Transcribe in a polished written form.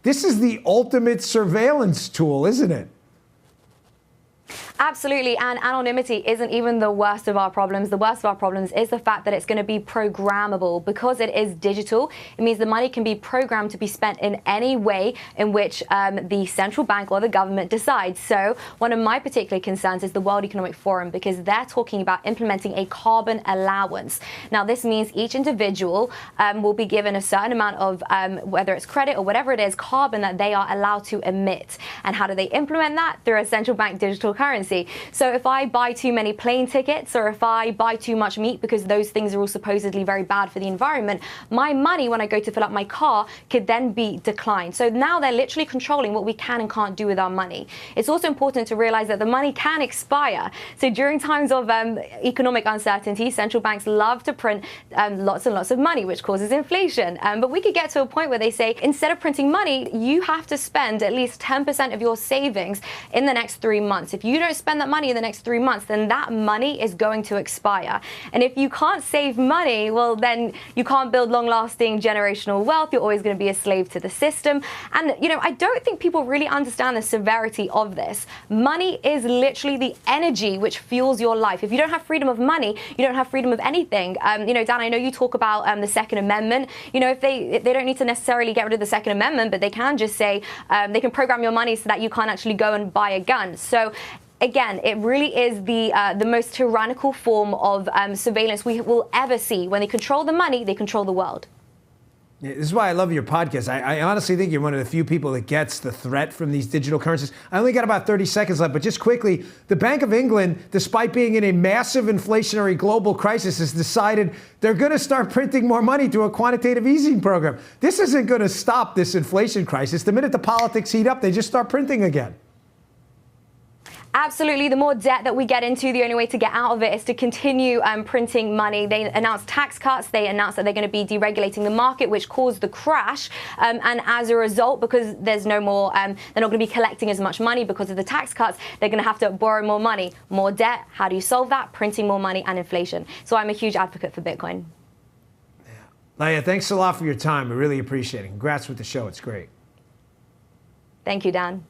This is the ultimate surveillance tool, isn't it? Absolutely, and anonymity isn't even the worst of our problems. The worst of our problems is the fact that it's going to be programmable. Because it is digital, it means the money can be programmed to be spent in any way in which the central bank or the government decides. So one of my particular concerns is the World Economic Forum, because they're talking about implementing a carbon allowance. Now, this means each individual will be given a certain amount of, whether it's credit or whatever it is, carbon that they are allowed to emit. And how do they implement that? Through a central bank digital currency. So if I buy too many plane tickets, or if I buy too much meat, because those things are all supposedly very bad for the environment, my money when I go to fill up my car could then be declined. So now they're literally controlling what we can and can't do with our money. It's also important to realize that the money can expire. So during times of economic uncertainty, central banks love to print lots and lots of money, which causes inflation. But we could get to a point where they say, instead of printing money, you have to spend at least 10% of your savings in the next 3 months. If you don't spend that money in the next 3 months, then that money is going to expire. And if you can't save money, well, then you can't build long-lasting generational wealth. You're always going to be a slave to the system. And, you know, I don't think people really understand the severity of this. Money is literally the energy which fuels your life. If you don't have freedom of money, you don't have freedom of anything. You know, Dan, I know you talk about the Second Amendment. You know, if they don't need to necessarily get rid of the Second Amendment, but they can just say they can program your money so that you can't actually go and buy a gun. So again, it really is the most tyrannical form of surveillance we will ever see. When they control the money, they control the world. Yeah, this is why I love your podcast. I honestly think you're one of the few people that gets the threat from these digital currencies. I only got about 30 seconds left, but just quickly, the Bank of England, despite being in a massive inflationary global crisis, has decided they're going to start printing more money through a quantitative easing program. This isn't going to stop this inflation crisis. The minute the politics heat up, they just start printing again. Absolutely. The more debt that we get into, the only way to get out of it is to continue printing money. They announced tax cuts. They announced that they're going to be deregulating the market, which caused the crash. And as a result, because there's no more, they're not going to be collecting as much money because of the tax cuts, they're going to have to borrow more money, more debt. How do you solve that? Printing more money and inflation. So I'm a huge advocate for Bitcoin. Yeah. Layah, thanks a lot for your time. We really appreciate it. Congrats with the show. It's great. Thank you, Dan.